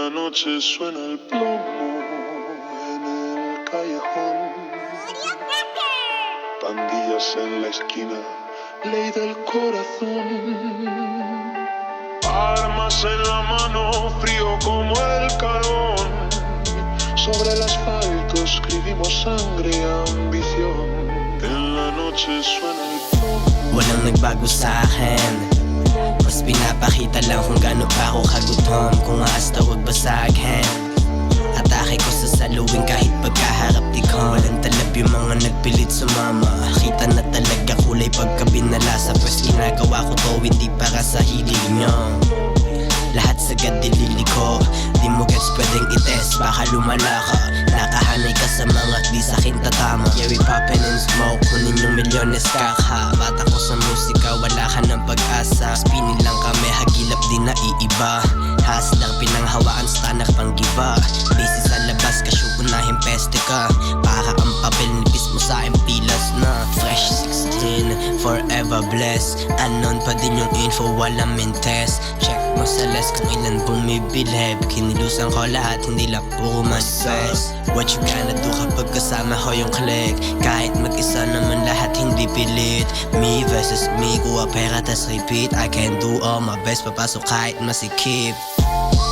la noche suena el plomo en el callejón. Pandillas en la esquina, ley del corazón. Armas en la mano, frío como el carbón. Sobre el asfalto escribimos sangre y ambición. En la noche suena el plomo. Walang nagbago sa akin. Mas pinapakita lang kung gaano pa ako kagutom. Kung aasta huwag basaghin. Atake ko sa saluwing kahit pagkaharap di ko. Walang talab yung mga nagpilit sumama. Kita na talaga kulay pagka binalasa. Pwes ginagawa ko to hindi para sa hilig nyo. Lahat sagad dilili ko. Di mo gets pwedeng ites, baka lumala ka. Nakahanay ka sa mga di sa'kin tatama. Yeah, we poppin' and smoke, kunin yung milyones kakha. Bata ko sa musika, wala ka ng pag-asa. Spinin lang kami, hagilap din na iiba. Haslang pinanghawaan, stanak pang giba. Busy sa labas, kasyo unahin peste ka. Para ang papel nipis mo sa aking pilas na. Fresh 16, forever blessed. Anon pa din yung info, walang mintes. Check mo sa list kung ilan bumibilib. Kinilusan ko lahat, hindi lang puro mas-stress. What you gonna do kapag kasama ko yung click? Kahit mag-isa naman lahat hindi pilit. Me versus me, kuha pera tas repeat. I can do all my best, papasok kahit masikip.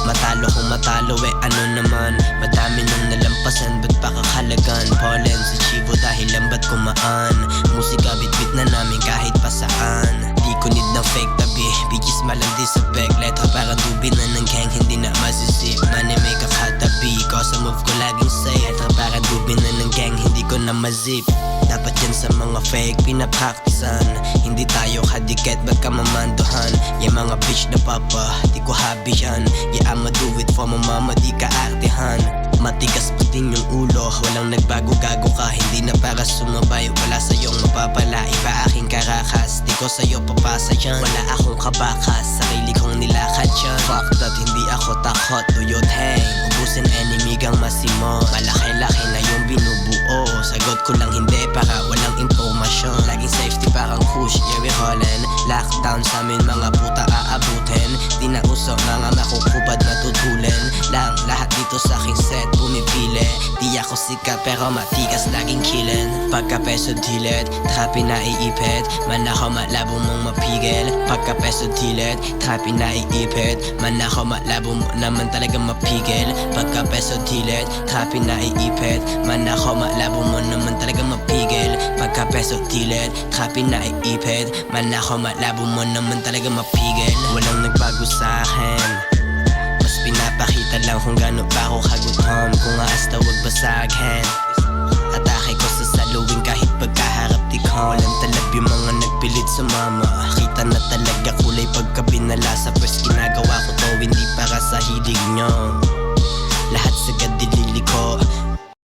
Matalo kung matalo ano naman. Madami nang nalampasan, ba't pa kakalagan? Pollen sa chivo dahil lambat kumaan. Musika bitbit na namin kahit pa saan. Di ko need ng fake tabi, bitches malandi sa peg. Letra parang dubi na ng gang, hindi na masisip. Money make a katabi, cause move ko laging say. Letra parang dubi na ng gang, hindi ko na mazip. Dapat yan sa mga fake, pinapraktisan. Hindi tayo kadikit, ba't ka mamanduhan? Yung mga bitch na papa, di ko hobby yan. Yeah, I'ma do it for my mama, di ka artihan. Matigas pa din yung ulo, walang nagbago, gago ka. Hindi na para sumabay, wala sa'yong mapapala. Iba aking karakas, di ko sa'yo papasa yan. Wala akong kabakas, sarili kong nilakad yan. Fuck that, hindi ako takot, tuyot hang. Ubusin enemy kang masimo. Malaki-laki na yung binubuo. Sagot ko lang hindi para walang impormasyon. Laging safety parang push, yeah we rollin'. Lockdown sa amin mga puta aabutin. Di na uso mga makukubad na tutulin lang. Lahat dito sa aking set pumipili. Di ako sikat pero matigas laging kilin. Pagka peso dilit, trapi na iipit. Man ako malabo mong mapigil. Pagka peso dilit, trapi na iipit. Man ako malabo mo naman talaga mapigil. Pagka peso dilit, trapi na iipit. Man ako malabo mo naman talaga mapigil. Pagka peso dilit, trapi na iipit. Man ako malabo mo naman talaga mapigil. Walang nagbago sa akin. Pinapakita lang kung gaano pa ako kagutom. Kung aasta huwag basaghin. Atake ko sa saluwing kahit pagkaharap di ko. Walang talab yung mga nagpilit sumama. Kita na talaga kulay pagka binalasa. Pwes ginagawa ko to hindi para sa hilig nyo.